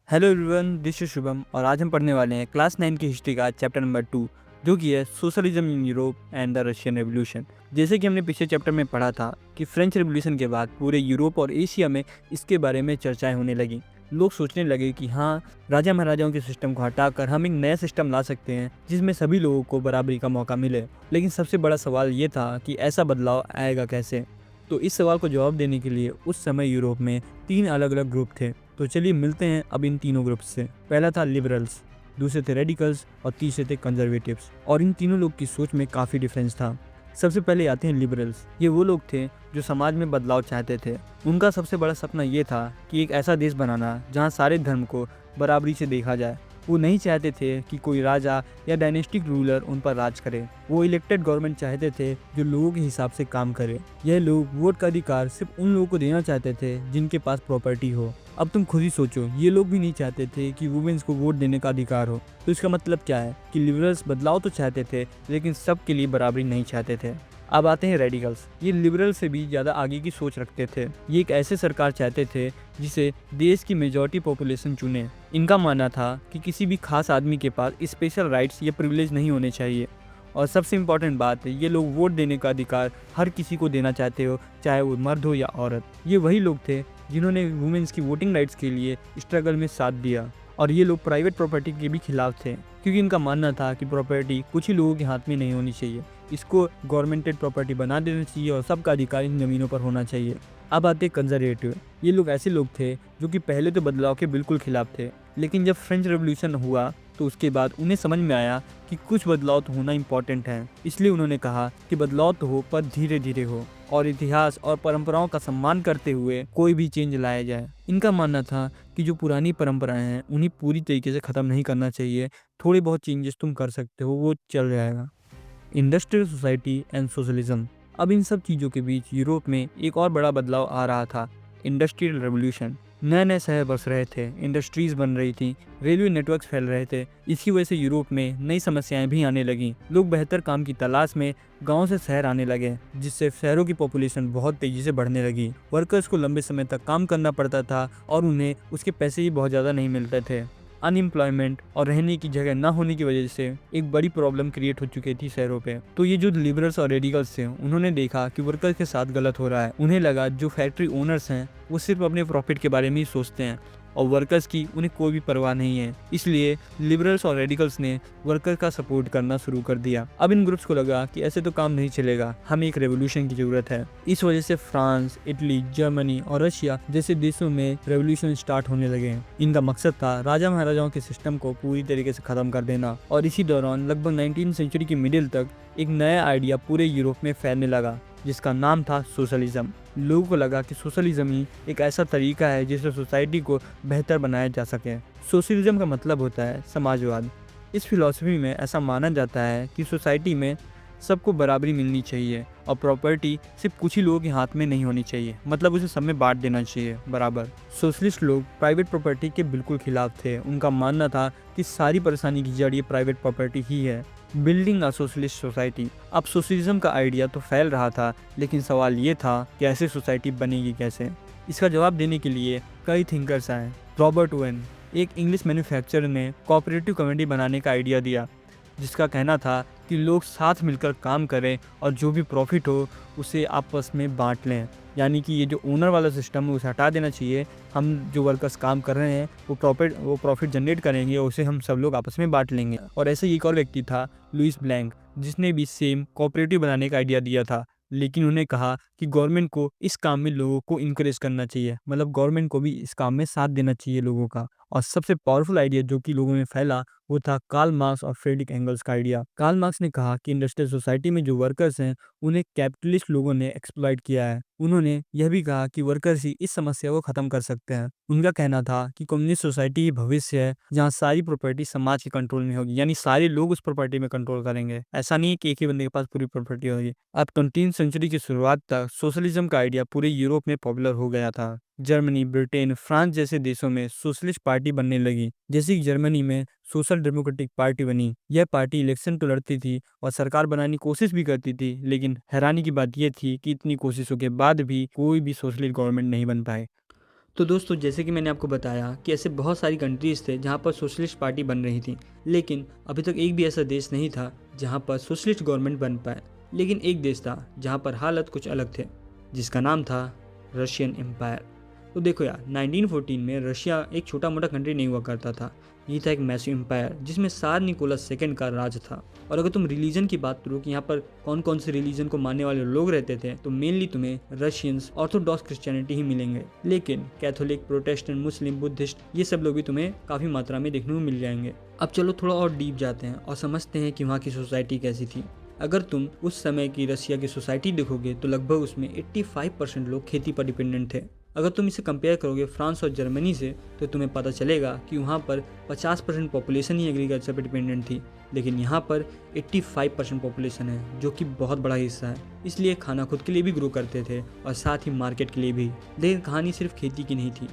Hello everyone, this is Shubham और आज हम पढ़ने वाले हैं क्लास 9 की हिस्ट्री का चैप्टर नंबर 2 जो कि है socialism in Europe and the Russian revolution. जैसे कि हमने पिछले चैप्टर में पढ़ा था कि फ्रेंच रेवोल्यूशन के बाद पूरे यूरोप और एशिया में इसके बारे में चर्चाएं होने लगी। लोग सोचने लगे कि हाँ, राजा महाराजाओं के सिस्टम को हटाकर हम एक नया सिस्टम ला सकते हैं जिसमें सभी लोगों को बराबरी का मौका मिले। लेकिन सबसे बड़ा सवाल ये था कि ऐसा बदलाव आएगा कैसे। तो इस सवाल को जवाब देने के लिए उस समय यूरोप में 3 अलग अलग ग्रुप थे। तो चलिए मिलते हैं अब इन तीनों ग्रुप्स से। पहला था लिबरल्स, दूसरे थे रेडिकल्स और तीसरे थे कंजर्वेटिव्स। और इन तीनों लोग की सोच में काफ़ी डिफरेंस था। सबसे पहले आते हैं लिबरल्स। ये वो लोग थे जो समाज में बदलाव चाहते थे। उनका सबसे बड़ा सपना ये था कि एक ऐसा देश बनाना जहाँ सारे धर्म को बराबरी से देखा जाए। वो नहीं चाहते थे कि कोई राजा या डायनेस्टिक रूलर उन पर राज करे। वो इलेक्टेड गवर्नमेंट चाहते थे जो लोगों के हिसाब से काम करे। यह लोग वोट का अधिकार सिर्फ उन लोगों को देना चाहते थे जिनके पास प्रॉपर्टी हो। अब तुम खुद ही सोचो, ये लोग भी नहीं चाहते थे कि वुमेन्स को वोट देने का अधिकार हो। तो इसका मतलब क्या है कि लिबरल्स बदलाव तो चाहते थे लेकिन सबके लिए बराबरी नहीं चाहते थे। अब आते हैं रेडिकल्स। ये लिबरल से भी ज़्यादा आगे की सोच रखते थे। ये एक ऐसे सरकार चाहते थे जिसे देश की मेजॉरिटी पॉपुलेशन चुने। इनका मानना था कि किसी भी खास आदमी के पास स्पेशल राइट्स या प्रिविलेज नहीं होने चाहिए। और सबसे इम्पॉर्टेंट बात है, ये लोग वोट देने का अधिकार हर किसी को देना चाहते हो, चाहे वो मर्द हो या औरत। ये वही लोग थे जिन्होंने वुमेन्स की वोटिंग राइट्स के लिए स्ट्रगल में साथ दिया। और ये लोग प्राइवेट प्रॉपर्टी के भी खिलाफ थे क्योंकि इनका मानना था कि प्रॉपर्टी कुछ ही लोगों के हाथ में नहीं होनी चाहिए। इसको गवर्नमेंटेड प्रॉपर्टी बना देना चाहिए और सबका अधिकार इन ज़मीनों पर होना चाहिए। अब आते कंजर्वेटिव। ये लोग ऐसे लोग थे जो कि पहले तो बदलाव के बिल्कुल खिलाफ थे, लेकिन जब फ्रेंच रेवोल्यूशन हुआ तो उसके बाद उन्हें समझ में आया कि कुछ बदलाव तो होना इम्पोर्टेंट है। इसलिए उन्होंने कहा कि बदलाव तो हो पर धीरे धीरे हो और इतिहास और परंपराओं का सम्मान करते हुए कोई भी चेंज लाया जाए। इनका मानना था कि जो पुरानी परंपराएं हैं उन्हें पूरी तरीके से ख़त्म नहीं करना चाहिए। थोड़े बहुत चेंजेस तुम कर सकते हो, वो चल जाएगा। Industrial society and socialism. अब इन सब चीज़ों के बीच यूरोप में एक और बड़ा बदलाव आ रहा था, इंडस्ट्रियल रेवोल्यूशन। नए नए शहर बस रहे थे, इंडस्ट्रीज बन रही थी, रेलवे नेटवर्क्स फैल रहे थे। इसकी वजह से यूरोप में नई समस्याएं भी आने लगीं। लोग बेहतर काम की तलाश में गांव से शहर आने लगे, जिससे शहरों की पॉपुलेशन बहुत तेजी से बढ़ने लगी। वर्कर्स को लंबे समय तक काम करना पड़ता था और उन्हें उसके पैसे भी बहुत ज़्यादा नहीं मिलते थे। अनएम्प्लॉयमेंट और रहने की जगह ना होने की वजह से एक बड़ी प्रॉब्लम क्रिएट हो चुकी थी शहरों पे। तो ये जो लिबरल्स और रेडिकल्स थे उन्होंने देखा कि वर्कर्स के साथ गलत हो रहा है। उन्हें लगा जो फैक्ट्री ओनर्स हैं वो सिर्फ अपने प्रॉफिट के बारे में ही सोचते हैं और वर्कर्स की उन्हें कोई भी परवाह नहीं है। इसलिए लिबरल्स और रेडिकल्स ने वर्कर का सपोर्ट करना शुरू कर दिया। अब इन ग्रुप्स को लगा कि ऐसे तो काम नहीं चलेगा, हमें एक रेवोल्यूशन की जरूरत है। इस वजह से फ्रांस, इटली, जर्मनी और रशिया जैसे देशों में रेवोल्यूशन स्टार्ट होने लगे। इनका मकसद था राजा महाराजाओं के सिस्टम को पूरी तरीके से खत्म कर देना। और इसी दौरान लगभग 19वीं सेंचुरी की मिडिल तक एक नया आइडिया पूरे यूरोप में फैलने लगा जिसका नाम था सोशलिज्म। लोगों को लगा कि सोशलिज्म ही एक ऐसा तरीका है जिससे सोसाइटी को बेहतर बनाया जा सके। सोशलिज्म का मतलब होता है समाजवाद। इस फिलॉसफी में ऐसा माना जाता है कि सोसाइटी में सबको बराबरी मिलनी चाहिए और प्रॉपर्टी सिर्फ कुछ ही लोगों के हाथ में नहीं होनी चाहिए, मतलब उसे सब में बांट देना चाहिए बराबर। सोशलिस्ट लोग प्राइवेट प्रॉपर्टी के बिल्कुल खिलाफ थे। उनका मानना था कि सारी परेशानी की जड़ ये प्राइवेट प्रॉपर्टी ही है। Building a socialist society. अब सोशलिज्म का आइडिया तो फैल रहा था, लेकिन सवाल ये था कि ऐसी सोसाइटी बनेगी कैसे। इसका जवाब देने के लिए कई थिंकर्स आए। रॉबर्ट ओवेन, एक इंग्लिश मैन्युफैक्चरर, ने कोऑपरेटिव कम्युनिटी बनाने का आइडिया दिया, जिसका कहना था कि लोग साथ मिलकर काम करें और जो भी प्रॉफिट हो उसे आपस में बांट लें। यानी कि ये जो ओनर वाला सिस्टम है उसे हटा देना चाहिए। हम जो वर्कर्स काम कर रहे हैं वो प्रॉफिट जनरेट करेंगे और उसे हम सब लोग आपस में बांट लेंगे। और ऐसे ही एक और व्यक्ति था, लुइस ब्लैंक, जिसने भी सेम कोऑपरेटिव बनाने का आइडिया दिया था। लेकिन उन्हें कहा कि गवर्नमेंट को इस काम में लोगों को इनकरेज करना चाहिए, मतलब गवर्नमेंट को भी इस काम में साथ देना चाहिए लोगों का। और सबसे पावरफुल आइडिया जो कि लोगों में फैला वो था कार्ल मार्क्स और फ्रेडरिक एंगल्स का आइडिया। कार्ल मार्क्स ने कहा कि इंडस्ट्रियल सोसाइटी में जो वर्कर्स हैं उन्हें कैपिटलिस्ट लोगों ने एक्सप्लॉइट किया है। उन्होंने यह भी कहा कि वर्कर्स ही इस समस्या को खत्म कर सकते हैं। उनका कहना था कि कम्युनिस्ट सोसाइटी ही भविष्य है जहाँ सारी प्रॉपर्टी समाज के कंट्रोल में होगी, यानी सारे लोग उस प्रॉपर्टी में कंट्रोल करेंगे। ऐसा नहीं है कि एक ही बंदे के पास पूरी प्रॉपर्टी होगी। अब 20वीं सेंचुरी की शुरुआत तक सोशलिज्म का आइडिया पूरे यूरोप में पॉपुलर हो गया था। जर्मनी, ब्रिटेन, फ्रांस जैसे देशों में सोशलिस्ट पार्टी बनने लगी। जैसे कि जर्मनी में सोशल डेमोक्रेटिक पार्टी बनी। यह पार्टी इलेक्शन तो लड़ती थी और सरकार बनाने की कोशिश भी करती थी, लेकिन हैरानी की बात यह थी कि इतनी कोशिशों के बाद भी कोई भी सोशलिस्ट गवर्नमेंट नहीं बन पाए। तो दोस्तों, जैसे कि मैंने आपको बताया कि ऐसे बहुत सारी कंट्रीज़ थे जहाँ पर सोशलिस्ट पार्टी बन रही थी, लेकिन अभी तक एक भी ऐसा देश नहीं था जहाँ पर सोशलिस्ट गवर्नमेंट बन पाए। लेकिन एक देश था जहाँ पर हालत कुछ अलग थे, जिसका नाम था रशियन एम्पायर। तो देखो यार, 1914 में रशिया एक छोटा मोटा कंट्री नहीं हुआ करता था, ये था एक मैसिव एम्पायर जिसमें सार निकोलस सेकंड का राज था। और अगर तुम रिलीजन की बात करो कि यहाँ पर कौन कौन से रिलीजन को मानने वाले लोग रहते थे, तो मेनली तुम्हें रशियंस, ऑर्थोडॉक्स क्रिश्चियनिटी ही मिलेंगे। लेकिन कैथोलिक, प्रोटेस्टेंट, मुस्लिम, बुद्धिस्ट, ये सब लोग भी तुम्हें काफ़ी मात्रा में देखने को मिल जाएंगे। अब चलो थोड़ा और डीप जाते हैं और समझते हैं कि वहाँ की सोसाइटी कैसी थी। अगर तुम उस समय की रशिया की सोसाइटी देखोगे तो लगभग उसमें 85% लोग खेती पर डिपेंडेंट थे। अगर तुम इसे कंपेयर करोगे फ्रांस और जर्मनी से, तो तुम्हें पता चलेगा कि वहाँ पर 50% पॉपुलेशन ही एग्रीकल्चर पर डिपेंडेंट थी, लेकिन यहाँ पर 85% पॉपुलेशन है, जो कि बहुत बड़ा हिस्सा है। इसलिए खाना खुद के लिए भी ग्रो करते थे और साथ ही मार्केट के लिए भी। लेकिन कहानी सिर्फ खेती की नहीं थी।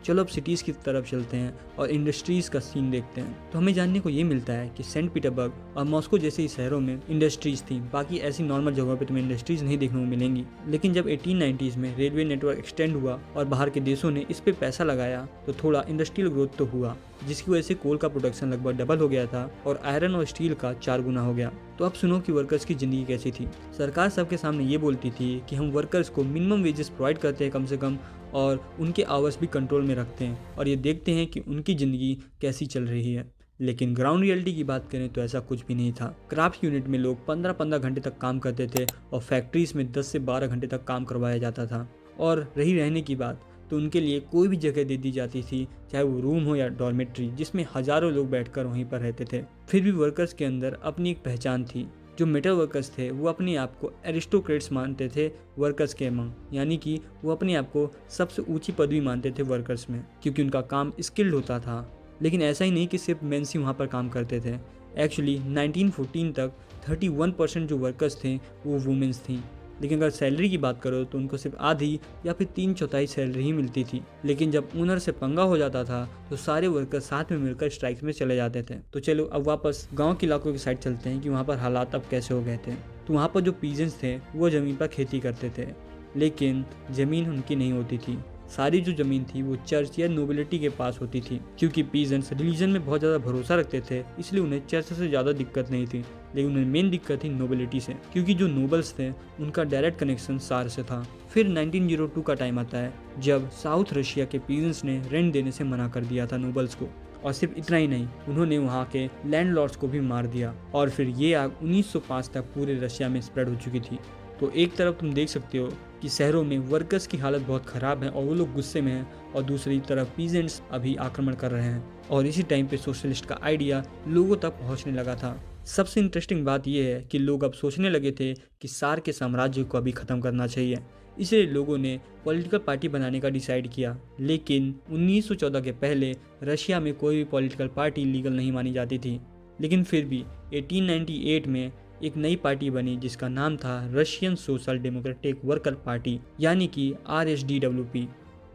चलो अब सिटीज़ की तरफ चलते हैं और इंडस्ट्रीज़ का सीन देखते हैं। तो हमें जानने को ये मिलता है कि सेंट पीटरबर्ग और मॉस्को जैसे ही शहरों में इंडस्ट्रीज़ थी। बाकी ऐसी नॉर्मल जगहों पे तुम्हें इंडस्ट्रीज़ नहीं देखने को मिलेंगी। लेकिन जब 1890s में रेलवे नेटवर्क एक्सटेंड हुआ और बाहर के देशों ने इस पर पैसा लगाया, तो थोड़ा इंडस्ट्रियल ग्रोथ तो हुआ, जिसकी वजह से कोल का प्रोडक्शन लगभग डबल हो गया था और आयरन और स्टील का 4 गुना हो गया। तो अब सुनो कि वर्कर्स की ज़िंदगी कैसी थी। सरकार सबके सामने ये बोलती थी कि हम वर्कर्स को मिनिमम वेजेस प्रोवाइड करते हैं कम से कम, और उनके आवर्स भी कंट्रोल में रखते हैं और ये देखते हैं कि उनकी ज़िंदगी कैसी चल रही है। लेकिन ग्राउंड रियलिटी की बात करें तो ऐसा कुछ भी नहीं था। क्राफ्ट यूनिट में लोग 15-15 घंटे तक काम करते थे और फैक्ट्रीज में 10 से 12 घंटे तक काम करवाया जाता था। और रही रहने की बात, तो उनके लिए कोई भी जगह दे दी जाती थी, चाहे वो रूम हो या डॉर्मेट्री, जिसमें हज़ारों लोग बैठकर वहीं पर रहते थे। फिर भी वर्कर्स के अंदर अपनी एक पहचान थी। जो मेटल वर्कर्स थे वो अपने आप को एरिस्टोक्रेट्स मानते थे वर्कर्स के अमंग, यानी कि वो अपने आप को सबसे ऊंची पदवी मानते थे वर्कर्स में, क्योंकि उनका काम स्किल्ड होता था। लेकिन ऐसा ही नहीं कि सिर्फ मेंस ही वहाँ पर काम करते थे। एक्चुअली 1914 तक 31% जो वर्कर्स थे वो वुमेंस थी। लेकिन अगर सैलरी की बात करो तो उनको सिर्फ आधी या फिर 3/4 सैलरी ही मिलती थी। लेकिन जब ओनर से पंगा हो जाता था तो सारे वर्कर साथ में मिलकर स्ट्राइक्स में चले जाते थे। तो चलो अब वापस गांव के इलाकों की साइड चलते हैं कि वहाँ पर हालात अब कैसे हो गए थे। तो वहाँ पर जो पीजेंट्स थे वो ज़मीन पर खेती करते थे, लेकिन ज़मीन उनकी नहीं होती थी। सारी जो ज़मीन थी वो चर्च या नोबिलिटी के पास होती थी, क्योंकि पीजेंट्स रिलीजन में बहुत ज़्यादा भरोसा रखते थे, इसलिए उन्हें चर्च से ज़्यादा दिक्कत नहीं थी। लेकिन उन्हें मेन दिक्कत थी नोबिलिटी से, क्योंकि जो नोबल्स थे उनका डायरेक्ट कनेक्शन सार से था। फिर 1902 का टाइम आता है जब साउथ रशिया के पीजेंट्स ने रेंट देने से मना कर दिया था नोबल्स को। और सिर्फ इतना ही नहीं, उन्होंने वहाँ के लैंडलॉर्ड्स को भी मार दिया। और फिर ये आग 1905 तक पूरे रशिया में स्प्रेड हो चुकी थी। तो एक तरफ तुम देख सकते हो कि शहरों में वर्कर्स की हालत बहुत ख़राब है और वो लोग गुस्से में हैं, और दूसरी तरफ पीजेंट्स अभी आक्रमण कर रहे हैं। और इसी टाइम पे सोशलिस्ट का आइडिया लोगों तक पहुंचने लगा था। सबसे इंटरेस्टिंग बात यह है कि लोग अब सोचने लगे थे कि सार के साम्राज्य को अभी ख़त्म करना चाहिए, इसलिए लोगों ने पॉलिटिकल पार्टी बनाने का डिसाइड किया। लेकिन 1914 के पहले रशिया में कोई भी पॉलिटिकल पार्टी लीगल नहीं मानी जाती थी। लेकिन फिर भी 1898 में एक नई पार्टी बनी जिसका नाम था Russian social democratic worker party, यानी कि RSDWP।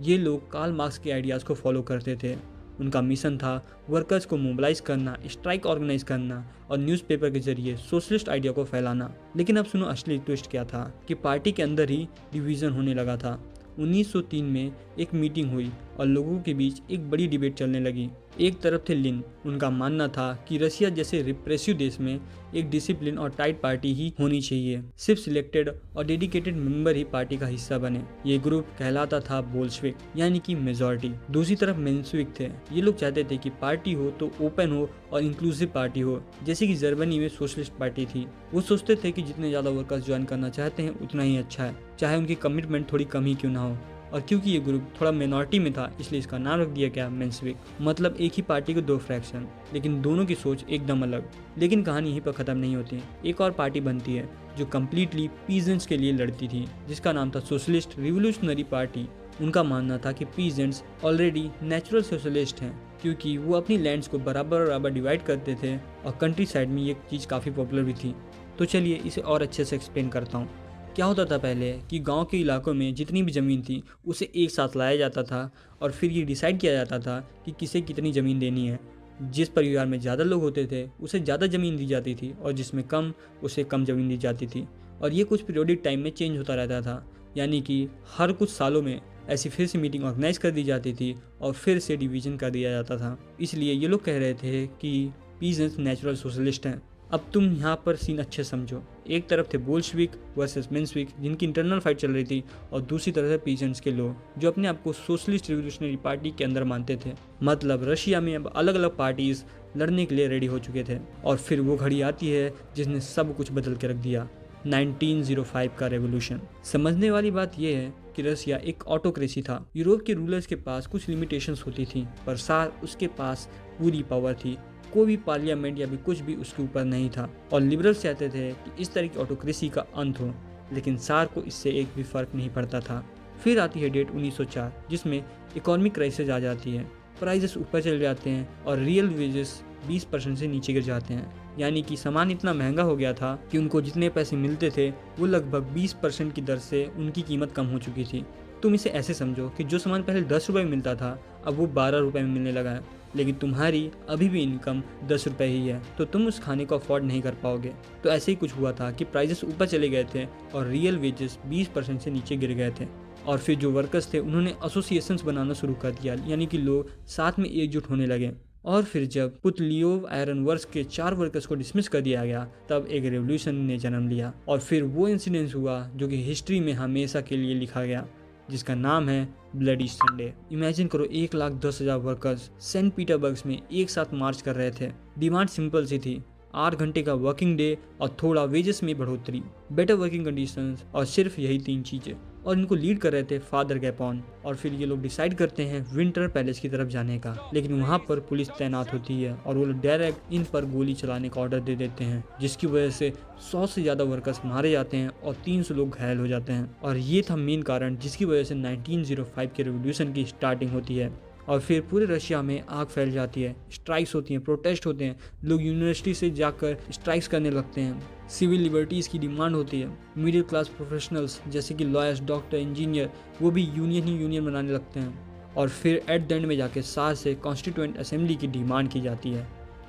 ये लोग कार्ल मार्क्स के आइडियाज़ को फॉलो करते थे। उनका मिशन था वर्कर्स को मोबिलाइज करना, स्ट्राइक ऑर्गेनाइज करना और न्यूज़पेपर के जरिए सोशलिस्ट आइडिया को फैलाना। लेकिन अब सुनो असली ट्विस्ट क्या था कि पार्टी के अंदर ही डिवीज़न होने लगा था। 1903 में एक मीटिंग हुई और लोगों के बीच एक बड़ी डिबेट चलने लगी। एक तरफ थे लिन, उनका मानना था कि रशिया जैसे रिप्रेसिव देश में एक डिसिप्लिन और टाइट पार्टी ही होनी चाहिए, सिर्फ सिलेक्टेड और डेडिकेटेड मेंबर ही पार्टी का हिस्सा बने। ये ग्रुप कहलाता था बोल्शेविक, यानी कि मेजॉरिटी। दूसरी तरफ मेंशेविक थे। ये लोग चाहते थे कि पार्टी हो तो ओपन हो और इंक्लूसिव पार्टी हो, जैसे कि जर्मनी में सोशलिस्ट पार्टी थी। वो सोचते थे कि जितने ज़्यादा वर्कर्स ज्वाइन करना चाहते हैं उतना ही अच्छा है, चाहे उनकी कमिटमेंट थोड़ी कम ही क्यों ना हो। और क्योंकि ये ग्रुप थोड़ा मिनॉरिटी में था, इसलिए इसका नाम रख दिया गया मेंशेविक। मतलब एक ही पार्टी के 2 फ्रैक्शन, लेकिन दोनों की सोच एकदम अलग। लेकिन कहानी यहीं पर ख़त्म नहीं होती। एक और पार्टी बनती है जो कम्प्लीटली पीजेंट्स के लिए लड़ती थी, जिसका नाम था सोशलिस्ट रिवोल्यूशनरी पार्टी। उनका मानना था कि पीजेंट्स ऑलरेडी नेचुरल सोशलिस्ट हैं, क्योंकि वो अपनी लैंड्स को बराबर डिवाइड करते थे और कंट्री साइड में ये चीज़ काफ़ी पॉपुलर भी थी। तो चलिए इसे और अच्छे से एक्सप्लेन करता हूँ। क्या होता था पहले कि गांव के इलाकों में जितनी भी ज़मीन थी उसे एक साथ लाया जाता था और फिर ये डिसाइड किया जाता था कि किसे कितनी ज़मीन देनी है। जिस परिवार में ज़्यादा लोग होते थे उसे ज़्यादा ज़मीन दी जाती थी और जिसमें कम उसे कम ज़मीन दी जाती थी। और ये कुछ पीरियोडिक टाइम में चेंज होता रहता था, यानी कि हर कुछ सालों में ऐसी फिर से मीटिंग ऑर्गेनाइज कर दी जाती थी और फिर से डिवीजन कर दिया जाता था। इसलिए ये लोग कह रहे थे कि पीजेंट्स नेचुरल सोशलिस्ट हैं। अब तुम यहाँ पर सीन अच्छे समझो। एक तरफ थे बोल्शेविक वर्सेस मेंशेविक जिनकी इंटरनल फाइट चल रही थी, और दूसरी तरफ से पीजेंट्स के लोग जो अपने आप को सोशलिस्ट रिवोल्यूशनरी पार्टी के अंदर मानते थे। मतलब रशिया में अब अलग अलग पार्टीज लड़ने के लिए रेडी हो चुके थे। और फिर वो घड़ी आती है जिसने सब कुछ बदल के रख दिया, 1905 का रेवोल्यूशन। समझने वाली बात यह है कि रसिया एक ऑटोक्रेसी था। यूरोप के रूलर्स के पास कुछ लिमिटेशंस होती थी, पर सार उसके पास पूरी पावर थी। कोई भी पार्लियामेंट या भी कुछ भी उसके ऊपर नहीं था। और लिबरल्स चाहते थे कि इस तरह की ऑटोक्रेसी का अंत हो, लेकिन सार को इससे एक भी फर्क नहीं पड़ता था। फिर आती है डेट 1904 जिसमें इकोनॉमिक क्राइसिस आ जाती है, प्राइसेस ऊपर चले जाते हैं और रियल वेजेस 20% से नीचे गिर जाते हैं। यानी कि सामान इतना महंगा हो गया था कि उनको जितने पैसे मिलते थे वो लगभग 20% की दर से उनकी कीमत कम हो चुकी थी। तुम इसे ऐसे समझो कि जो सामान पहले 10 रुपये में मिलता था अब वो 12 रुपये में मिलने लगा है, लेकिन तुम्हारी अभी भी इनकम 10 रुपये ही है, तो तुम उस खाने को अफोर्ड नहीं कर पाओगे। तो ऐसे ही कुछ हुआ था कि प्राइजेस ऊपर चले गए थे और रियल वेजेस 20% से नीचे गिर गए थे। और फिर जो वर्कर्स थे उन्होंने एसोसिएशंस बनाना शुरू कर दिया, यानी कि लोग साथ में एकजुट होने लगे। और फिर जब पुतलियोव आयरन वर्क्स के 4 वर्कर्स को डिसमिस कर दिया गया तब एक रेवोल्यूशन ने जन्म लिया। और फिर वो इंसिडेंस हुआ जो कि हिस्ट्री में हमेशा के लिए लिखा गया, जिसका नाम है ब्लडी संडे। इमेजिन करो 1,10,000 वर्कर्स सेंट पीटरबर्ग में एक साथ मार्च कर रहे थे। डिमांड सिंपल सी थी, 8 घंटे का वर्किंग डे और थोड़ा वेजेस में बढ़ोतरी, बेटर वर्किंग कंडीशंस, और सिर्फ यही 3 चीज़ें। और इनको लीड कर रहे थे फादर गैपॉन। और फिर ये लोग डिसाइड करते हैं विंटर पैलेस की तरफ जाने का, लेकिन वहाँ पर पुलिस तैनात होती है और वो लोग डायरेक्ट इन पर गोली चलाने का ऑर्डर दे देते हैं, जिसकी वजह से 100 से ज़्यादा वर्कर्स मारे जाते हैं और 300 लोग घायल हो जाते हैं। और ये था मेन कारण जिसकी वजह से 1905 के रेवोल्यूशन की स्टार्टिंग होती है। और फिर पूरे रशिया में आग फैल जाती है, स्ट्राइक्स होती हैं, प्रोटेस्ट होते हैं, लोग यूनिवर्सिटी से जाकर स्ट्राइक्स करने लगते हैं, सिविल लिबर्टीज़ की डिमांड होती है। मिडिल क्लास प्रोफेशनल्स जैसे कि लॉयर्स, डॉक्टर, इंजीनियर, वो भी यूनियन बनाने लगते हैं। और फिर एट द एंड में जाके सार से कॉन्स्टिट्यूएंट असेंबली की डिमांड की जाती है।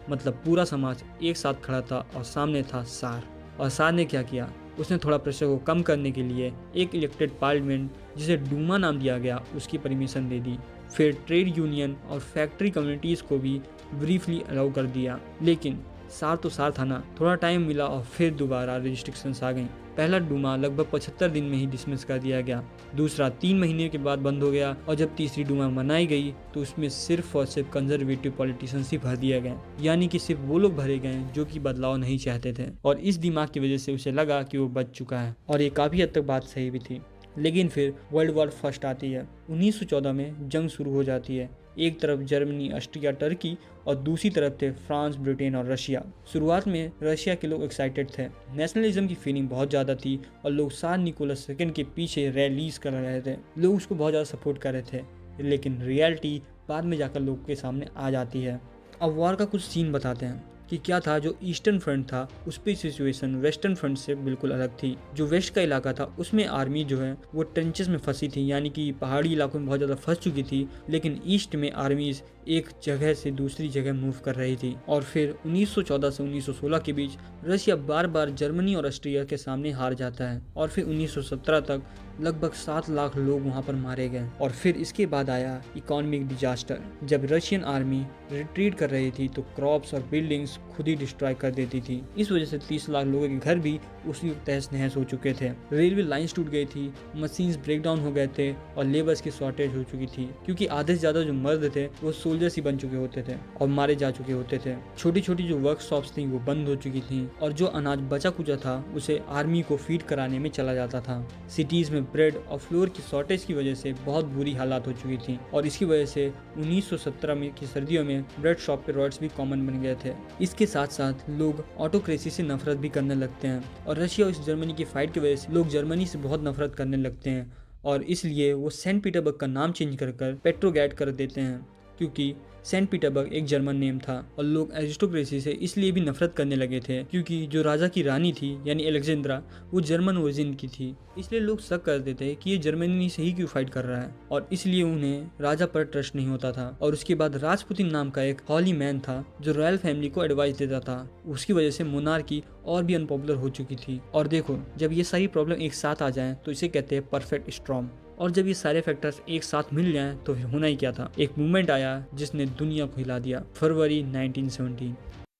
मतलब पूरा समाज एक साथ खड़ा था और सामने था सार। और सार ने क्या किया, उसने थोड़ा प्रेशर को कम करने के लिए एक इलेक्टेड पार्लियामेंट जिसे डूमा नाम दिया गया उसकी परमिशन दे दी। फिर ट्रेड यूनियन और फैक्ट्री कम्युनिटीज़ को भी ब्रीफली अलाउ कर दिया। लेकिन सार तो सार था ना, थोड़ा टाइम मिला और फिर दोबारा रिस्ट्रिक्शंस आ गई। पहला डूमा लगभग 75 दिन में ही डिसमिस कर दिया गया, दूसरा 3 महीने के बाद बंद हो गया, और जब तीसरी डूमा मनाई गई तो उसमें सिर्फ और सिर्फ कंजर्वेटिव पॉलिटिशियंस ही भर दिया गया, यानी कि सिर्फ वो लोग भरे गए जो कि बदलाव नहीं चाहते थे। और इस दिमाग की वजह से उसे लगा कि वो बच चुका है, और ये काफ़ी हद तक बात सही भी थी। लेकिन फिर वर्ल्ड वॉर फर्स्ट आती है। 1914 में जंग शुरू हो जाती है। एक तरफ जर्मनी, ऑस्ट्रिया, टर्की और दूसरी तरफ थे फ्रांस, ब्रिटेन और रशिया। शुरुआत में रशिया के लोग एक्साइटेड थे, नेशनलिज्म की फीलिंग बहुत ज़्यादा थी और लोग सार निकोलस सेकंड के पीछे रैलीज कर रहे थे। लोग उसको बहुत ज़्यादा सपोर्ट कर रहे थे, लेकिन रियलिटी बाद में जाकर लोगों के सामने आ जाती है। अब वॉर का कुछ सीन बताते हैं कि क्या था। जो ईस्टर्न फ्रंट था उस पर सिचुएशन वेस्टर्न फ्रंट से बिल्कुल अलग थी। जो वेस्ट का इलाका था उसमें आर्मी जो है वो ट्रेंचेस में फंसी थी, यानी कि पहाड़ी इलाकों में बहुत ज़्यादा फंस चुकी थी। लेकिन ईस्ट में आर्मीज एक जगह से दूसरी जगह मूव कर रही थी। और फिर 1914 से 1916 के बीच रशिया बार बार जर्मनी और ऑस्ट्रिया के सामने हार जाता है। और फिर 1917 तक लगभग 7 लाख लोग वहां पर मारे गए। और फिर इसके बाद आया इकोनॉमिक डिजास्टर। जब रशियन आर्मी रिट्रीट कर रही थी तो क्रॉप्स और बिल्डिंग्स खुद ही डिस्ट्रॉय कर देती थी। इस वजह से 30 लाख लोगों के घर भी उसी वक्त तहस नहस हो चुके थे। रेलवे लाइंस टूट गई थी, मशीन्स ब्रेकडाउन हो गए थे और लेबर्स की शॉर्टेज हो चुकी थी, क्योंकि आधे से ज़्यादा जो मर्द थे वो सोल्जर्स ही बन चुके होते थे और मारे जा चुके होते थे। छोटी छोटी जो वर्कशॉप्स थी वो बंद हो चुकी थी और जो अनाज बचा कुचा था उसे आर्मी को फीड कराने में चला जाता था। सिटीज़ में ब्रेड और फ्लोर की शॉर्टेज की वजह से बहुत बुरी हालात हो चुकी थी और इसकी वजह से 1917 में की सर्दियों में ब्रेड शॉप पे रॉड्स भी कॉमन बन गए थे। इसके साथ साथ लोग ऑटोक्रेसी से नफरत भी करने लगते हैं और रशिया और जर्मनी की फाइट की वजह से लोग जर्मनी से बहुत नफरत करने लगते हैं और इसलिए वो सेंट पीटरबर्ग का नाम चेंज कर पेट्रोग्रेड कर देते हैं, क्योंकि सेंट पीटरबर्ग एक जर्मन नेम था। और लोग एरिस्टोक्रेसी से इसलिए भी नफरत करने लगे थे क्योंकि जो राजा की रानी थी यानी अलेक्जेंड्रा वो जर्मन ओरिजिन की थी, इसलिए लोग शक करते थे कि ये जर्मनी से ही क्यों फाइट कर रहा है और इसलिए उन्हें राजा पर ट्रस्ट नहीं होता था। और उसके बाद राजपुतिन नाम का एक हॉली मैन था जो रॉयल फैमिली को एडवाइस देता था, उसकी वजह से मोनार्की और भी अनपॉपुलर हो चुकी थी। और देखो, जब ये सारी प्रॉब्लम एक साथ आ जाए तो इसे कहते हैं परफेक्ट स्टॉर्म। और जब ये सारे फैक्टर्स एक साथ मिल जाएं तो फिर होना ही क्या था, एक मूवमेंट आया जिसने दुनिया को हिला दिया, फरवरी 1917,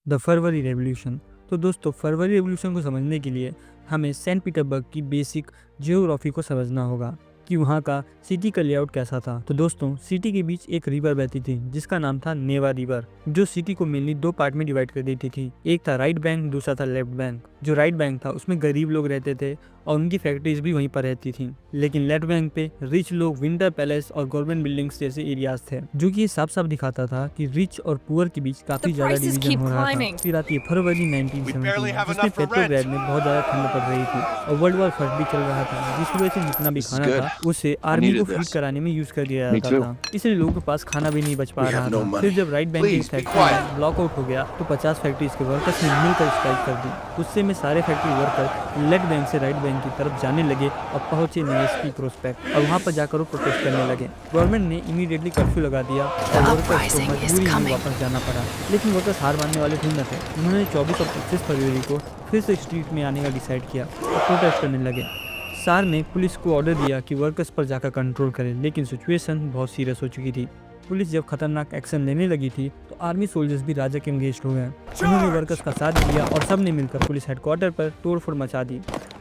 द फरवरी रेवोल्यूशन। तो दोस्तों, फरवरी रेवोल्यूशन को समझने के लिए हमें सेंट पीटर्सबर्ग की बेसिक जियोग्राफी को समझना होगा कि वहाँ का सिटी का लेआउट कैसा था। तो दोस्तों, सिटी के बीच एक रिवर बहती थी जिसका नाम था नेवा रिवर, जो सिटी को मेनली दो पार्ट में डिवाइड कर देती थी। एक था राइट बैंक, दूसरा था लेफ्ट बैंक। जो राइट बैंक था उसमें गरीब लोग रहते थे और उनकी फैक्ट्रीज भी वहीं पर रहती थी, लेकिन लेफ्ट बैंक पे रिच लोग, विंटर पैलेस और गवर्नमेंट बिल्डिंग्स जैसे एरियाज थे, जो कि साफ साफ दिखाता था कि रिच और पुअर के बीच काफी ज्यादा डिवीजन हो रहा था। फिर आती है फरवरी 1917, जिसमें पेट्रोग्राड में बहुत ज्यादा ठंड पड़ रही थी और वर्ल्ड वॉर फर्स्ट भी चल रहा था, जिसकी वजह से जितना भी खाना था उसे आर्मी को फीड कराने में यूज कर दिया जाता था, इसलिए लोगों के पास खाना भी नहीं बच पा रहा था। फिर जब राइट बैंक की फैक्ट्री ब्लॉकआउट हो गया तो 50 फैक्ट्रीज के वर्कर्स ने मिलकर स्ट्राइक कर दी। उससे में सारे फैक्ट्री वर्कर लेफ्ट बैंक से राइट बैंक की तरफ जाने लगे और पहुंचे नेस्की प्रोस्पेक्ट, और वहां पर जाकर वो प्रोटेस्ट करने लगे। गवर्नमेंट ने इमीडिएटली कर्फ्यू लगा दिया और वर्कर्स को मजबूरी में वापस जाना पड़ा, लेकिन वर्कर्स हार मानने वाले थोड़ी न थे। उन्होंने 24 और 25 फरवरी को फिर से स्ट्रीट में आने का डिसाइड किया और प्रोटेस्ट करने लगे। सार ने पुलिस को ऑर्डर दिया कि वर्कर्स पर जाकर कंट्रोल करे, लेकिन सिचुएशन बहुत सीरियस हो चुकी थी। पुलिस जब खतरनाक एक्शन लेने लगी थी तो आर्मी सोल्जर्स भी राजा के एंगेज हो गए। उन्होंने वर्कर्स का साथ दिया और सब ने मिलकर पुलिस हेडक्वार्टर पर तोड़फोड़ मचा दी।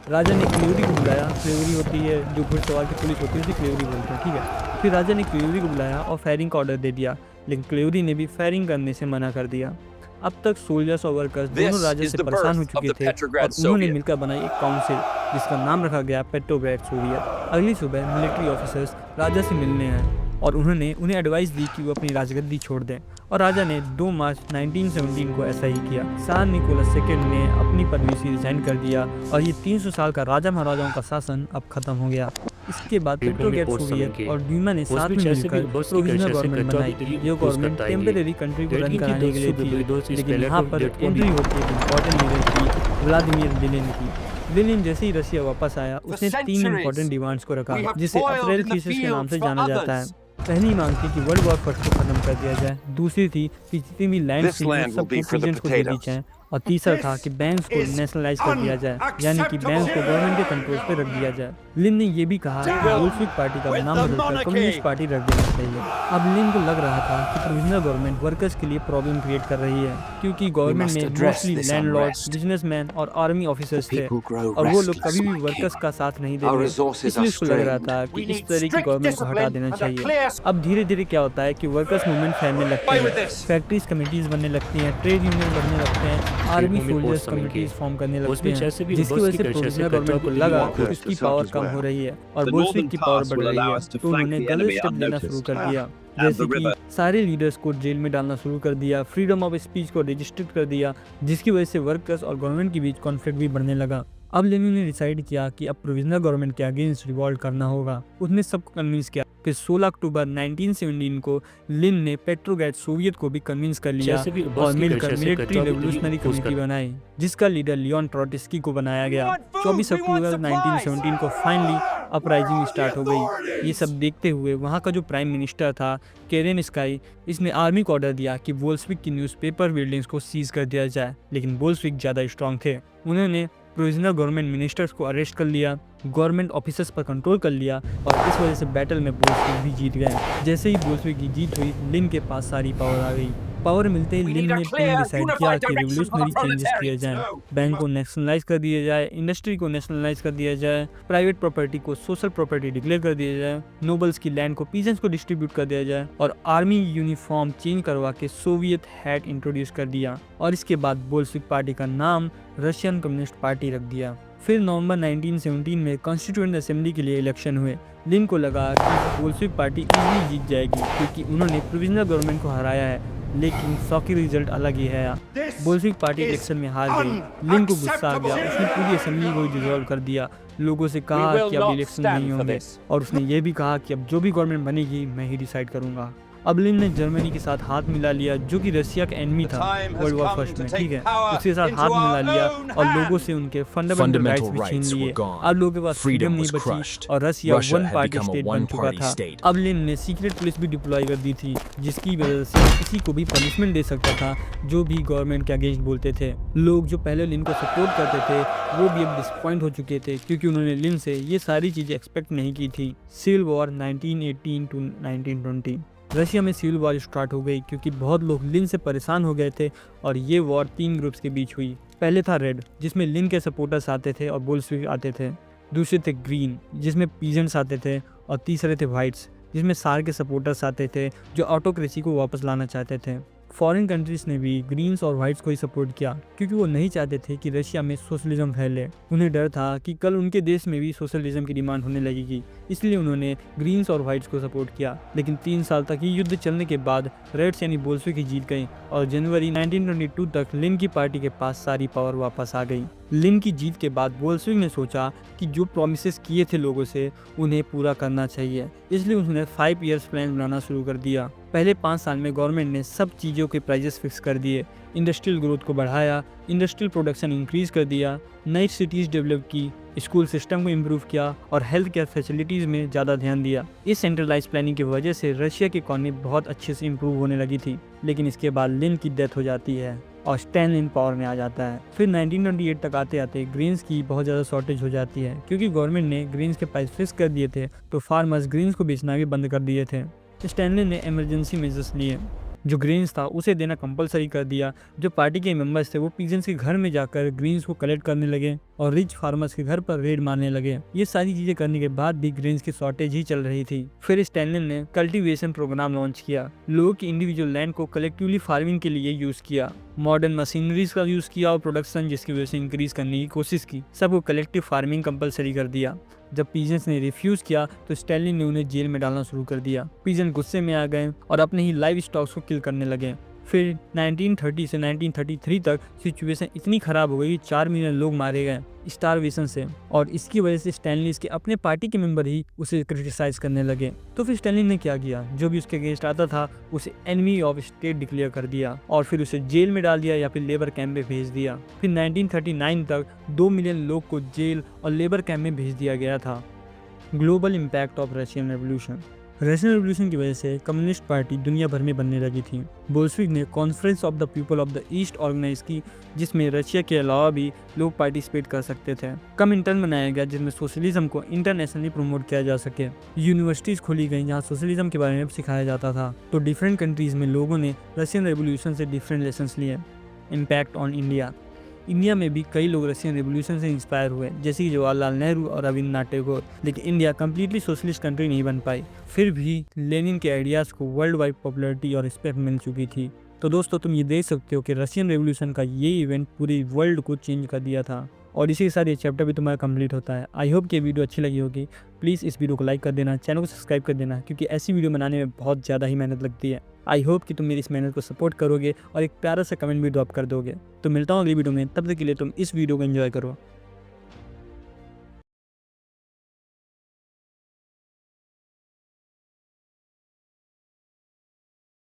राजा ने क्लेवरी को बुलाया, क्लेवरी होती है जो घुड़सवार की पुलिस होती है, उसे क्लेवरी बोलते हैं, ठीक है। फिर राजा ने क्लेवरी को बुलाया और फायरिंग का ऑर्डर दे दिया, लेकिन क्लेवरी ने भी फायरिंग करने से मना कर दिया। अब तक सोल्जर्स और वर्कर्स दोनों राजा से परेशान हो चुके थे और उन्होंने मिलकर बनाई एक काउंसिल जिसका नाम रखा गया पेट्रोग्राड सोवियत। अगली सुबह मिलिट्री ऑफिसर्स राजा से मिलने आए और उन्होंने उन्हें एडवाइस दी कि वो अपनी राजगद्दी छोड़ दें, और राजा ने 2 मार्च 1917 को ऐसा ही किया। सार निकोलस सेकंड ने अपनी पदवी से रिजाइन कर दिया और ये 300 साल का राजा महाराजाओं का शासन अब खत्म हो गया। इसके बाद पेट्रोग्राड सोवियत और ड्यूमा ने साथ में मिलकर प्रोविजनल गवर्नमेंट बनाई। ये गवर्नमेंट टेम्परेरी कंट्री को रन कराने के लिए थी, लेकिन यहाँ पर एंट्री होती है इम्पोर्टेंट लीडर की, व्लादिमीर लेनिन की। लेनिन जैसे ही रशिया वापस आया उसने 3 इम्पोर्टेंट डिमांड्स को रखा, जिसे अप्रैल थीसिस के नाम से जाना जाता है। पहली मांग थी कि वर्ल्ड वॉर फर्स्ट को खत्म कर दिया जाए, दूसरी थी कि जितनी भी लैंड सब प्रेसिडेंट्स को दे दी जाए, और तीसरा था कि बैंक्स को नेशनलाइज कर दिया जाए, यानी कि बैंक को गवर्नमेंट के कंट्रोल पे रख दिया जाए। लिन ने यह भी कहा कि बोल्शेविक पार्टी का नाम बदलकर कम्युनिस्ट पार्टी रख देना चाहिए। अब लिन को लग रहा था कि प्रोविजनल गवर्नमेंट वर्कर्स के लिए प्रॉब्लम क्रिएट कर रही है, क्योंकि गवर्नमेंट में मोस्टली लैंडलॉर्ड्स, बिजनेसमैन और आर्मी ऑफिसर्स थे और वो लोग कभी भी वर्कर्स का साथ नहीं दे रहे, इसलिए उसको लग रहा था कि इस तरह की गवर्नमेंट को हटा देना चाहिए। अब धीरे धीरे क्या होता है कि वर्कर्स मूवमेंट फैलने लगते हैं, फैक्ट्रीज कमेटीज बनने लगती हैं, ट्रेड यूनियन बनने लगते हैं, आर्मी सोल्जर्स कमेटीज फॉर्म करने लगते हैं, जिसकी वजह से प्रोविजनल गवर्नमेंट को लगा कि उसकी पावर कम हो रही है और बोल्शेविक की पावर बढ़ रही है, तो उन्होंने गलत स्टेप लेना शुरू कर दिया, जैसे कि सारे लीडर्स को जेल में डालना शुरू कर दिया, फ्रीडम ऑफ स्पीच को रजिस्ट्रिक्ट कर दिया, जिसकी वजह से वर्कर्स और गवर्नमेंट के बीच कॉन्फ्लिक्ट भी बढ़ने लगा। अब लेनिन ने डिसाइड किया कि अब प्रोविजनल गवर्नमेंट के अगेंस्ट रिवॉल्ट करना होगा। उसने सबको कन्विंस किया। फिर 16 अक्टूबर 1917 को लिन ने पेट्रोग्राड सोवियत को भी कन्विंस कर लिया और मिलकर मिलिट्री रेवोल्यूशनरी कमेटी बनाई, जिसका लीडर लियोन ट्रोट्स्की को बनाया गया। 24 अक्टूबर 1917 को फाइनली अपराइजिंग स्टार्ट हो गई। ये सब देखते हुए वहाँ का जो प्राइम मिनिस्टर था केरेनस्काई, इसने आर्मी को ऑर्डर दिया कि बोल्शेविक की न्यूज़पेपर बिल्डिंग्स को सीज कर दिया जाए, लेकिन बोल्शेविक ज़्यादा स्ट्रांग थे। उन्होंने प्रोविजनल गवर्नमेंट मिनिस्टर्स को अरेस्ट कर लिया, गवर्नमेंट ऑफिसर्स पर कंट्रोल कर लिया और इस वजह से बैटल में बोल्शेविक भी जीत गए। जैसे ही बोल्शेविक की जीत हुई, लिन के पास सारी पावर आ गई। पावर मिलते ही लिन ने डिसाइड किया कि रिवोल्यूशनरी चेंजेस किए जाएं, बैंक को नेशनलाइज कर दिया जाए, इंडस्ट्री को नेशनलाइज कर दिया जाए, प्राइवेट प्रॉपर्टी को सोशल प्रॉपर्टी डिक्लेयर कर दिया जाए, नोबल्स की लैंड को पीजेंट्स को डिस्ट्रीब्यूट कर दिया जाए और आर्मी यूनिफॉर्म चेंज करवा के सोवियत हैट इंट्रोड्यूस कर दिया और इसके बाद बोल्शेविक पार्टी का नाम रशियन कम्युनिस्ट पार्टी रख दिया। फिर नवंबर 1917 में कॉन्स्टिट्यूएंट असेंबली के लिए इलेक्शन हुए। लिन को लगा कि बोल्शेविक पार्टी इजीली जीत जाएगी क्योंकि उन्होंने प्रोविजनल गवर्नमेंट को हराया है, लेकिन शॉकी रिजल्ट अलग ही है। बोल्शेविक पार्टी इलेक्शन में हार गई। लिन को गुस्सा आ गया, उसने पूरी असेंबली को डिसॉल्व कर दिया, लोगों से कहा कि अब इलेक्शन नहीं होंगे और उसने ये भी कहा कि अब जो भी गवर्नमेंट बनेगी मैं ही डिसाइड करूंगा। अब लेनिन ने जर्मनी के साथ हाथ मिला लिया, जो कि रशिया का एनिमी था वर्ल्ड वॉर फर्स्ट में, ठीक है। उसके साथ हाथ मिला लिया और लोगों से उनके फंडामेंटल राइट्स भी छीन लिए। अब लोगों के पास फ्रीडम नहीं बची और रशिया वन पार्टी स्टेट बन चुका था। अब लेनिन ने सीक्रेट पुलिस भी डिप्लॉय कर दी थी, जिसकी वजह से किसी को भी पनिशमेंट दे सकता था जो भी गवर्नमेंट के अगेंस्ट बोलते थे। लोग जो पहले लेनिन को सपोर्ट करते थे वो भी अब डिसअपॉइंट हो चुके थे, क्योंकि उन्होंने लेनिन से ये सारी चीजें एक्सपेक्ट नहीं की थी। Civil war 1918 to 1920। रशिया में सिविल वॉर स्टार्ट हो गई क्योंकि बहुत लोग लेनिन से परेशान हो गए थे और ये वॉर 3 ग्रुप्स के बीच हुई। पहले था रेड, जिसमें लेनिन के सपोर्टर्स आते थे और बोल्शेविक आते थे। दूसरे थे ग्रीन, जिसमें पीजेंट्स आते थे। और तीसरे थे व्हाइट्स, जिसमें सार के सपोर्टर्स आते थे जो ऑटोक्रेसी को वापस लाना चाहते थे। फॉरेन कंट्रीज ने भी ग्रीन्स और व्हाइट्स को ही सपोर्ट किया, क्योंकि वो नहीं चाहते थे कि रशिया में सोशलिज्म फैले। उन्हें डर था कि कल उनके देश में भी सोशलिज्म की डिमांड होने लगेगी, इसलिए उन्होंने ग्रीन्स और व्हाइट्स को सपोर्ट किया। लेकिन 3 साल तक ये युद्ध चलने के बाद रेड्स यानी बोल्शेविक जीत गए और जनवरी 1922 तक लेनिन की पार्टी के पास सारी पावर वापस आ गई। लेनिन की जीत के बाद बोल्शेविक ने सोचा कि जो प्रॉमिसेस किए थे लोगों से उन्हें पूरा करना चाहिए, इसलिए उन्होंने 5 ईयर्स प्लान बनाना शुरू कर दिया। पहले 5 साल में गवर्नमेंट ने सब चीज़ों के प्राइजेस फिक्स कर दिए, इंडस्ट्रियल ग्रोथ को बढ़ाया, इंडस्ट्रियल प्रोडक्शन इंक्रीज कर दिया, नई सिटीज़ डेवलप की, स्कूल सिस्टम को इम्प्रूव किया और हेल्थ केयर फैसिलिटीज़ में ज़्यादा ध्यान दिया। इस सेंट्रलाइज प्लानिंग की वजह से रशिया की इकॉनमी बहुत अच्छे से इम्प्रूव होने लगी थी। लेकिन इसके बाद लेनिन की डेथ हो जाती है और स्टैलिन पावर में आ जाता है। फिर 1928 तक आते आते ग्रीन्स की बहुत ज़्यादा शॉर्टेज हो जाती है, क्योंकि गवर्नमेंट ने ग्रीन्स के प्राइस फिक्स कर दिए थे, तो फार्मर्स ग्रीन्स को बेचना भी बंद कर दिए थे। स्टैलिन ने इमरजेंसी मेजर्स लिए, जो ग्रीन्स था उसे देना कंपलसरी कर दिया। जो पार्टी के मेंबर्स थे वो पीजेंट्स के घर में जाकर ग्रीन्स को कलेक्ट करने लगे और रिच फार्मर्स के घर पर रेड मारने लगे। ये सारी चीजें करने के बाद भी ग्रीन्स की शॉर्टेज ही चल रही थी। फिर स्टैलिन ने कल्टीवेशन प्रोग्राम लॉन्च किया, लोगों की इंडिविजुअल लैंड को कलेक्टिवली फार्मिंग के लिए यूज किया, मॉडर्न मशीनरीज का यूज किया और प्रोडक्शन जिसकी वजह से इंक्रीज करने की कोशिश की। सबको कलेक्टिव फार्मिंग कंपलसरी कर दिया। जब पीजेंट्स ने रिफ्यूज किया तो स्टैलिन ने उन्हें जेल में डालना शुरू कर दिया। पीजेंट गुस्से में आ गए और अपने ही लाइव स्टॉक्स को किल करने लगे। फिर 1930 से 1933 तक सिचुएशन इतनी खराब हो गई कि 4 मिलियन लोग मारे गए स्टारवेशन से, और इसकी वजह से स्टैलिन के अपने पार्टी के मेंबर ही उसे क्रिटिसाइज करने लगे। तो फिर स्टैलिन ने क्या किया, जो भी उसके अगेंस्ट आता था उसे एनिमी ऑफ स्टेट डिक्लेयर कर दिया और फिर उसे जेल में डाल दिया या फिर लेबर कैंप में भेज दिया। फिर 1939 तक 2 मिलियन लोग को जेल और लेबर कैंप में भेज दिया गया था। Global impact of Russian revolution. Russian revolution की वजह से कम्युनिस्ट पार्टी दुनिया भर में बनने लगी थी। बोल्शेविक ने conference of the people of the east organise की, जिसमें रशिया के अलावा भी लोग पार्टिसिपेट कर सकते थे। कमिंटर्न बनाया गया जिसमें सोशलिज्म को इंटरनेशनली प्रमोट किया जा सके। यूनिवर्सिटीज़ खोली गई जहाँ सोशलिज्म के बारे में सिखाया जाता था। तो डिफरेंट कंट्रीज़ में लोगों ने रशियन रेवोल्यूशन से डिफरेंट लेसन्स लिए। Impact on India. इंडिया में भी कई लोग रशियन रेवोल्यूशन से इंस्पायर हुए, जैसे कि जवाहरलाल नेहरू और रविंद्रनाथ टैगोर। लेकिन इंडिया कम्प्लीटली सोशलिस्ट कंट्री नहीं बन पाई। फिर भी लेनिन के आइडियाज़ को वर्ल्ड वाइड पॉपुलैरिटी और रिस्पेक्ट मिल चुकी थी। तो दोस्तों, तुम ये देख सकते हो कि रशियन रेवोल्यूशन का ये इवेंट पूरी वर्ल्ड को चेंज कर दिया था और इसी के साथ ये चैप्टर भी तुम्हारा कंप्लीट होता है। आई होप कि वीडियो अच्छी लगी होगी। प्लीज़ इस वीडियो को लाइक कर देना, चैनल को सब्सक्राइब कर देना, क्योंकि ऐसी वीडियो बनाने में बहुत ज़्यादा ही मेहनत लगती है। आई होप कि तुम मेरी इस मेहनत को सपोर्ट करोगे और एक प्यारा सा कमेंट भी ड्रॉप कर दोगे। तो मिलता हूँ अगली वीडियो में, तब तक के लिए तुम इस वीडियो को एंजॉय करो।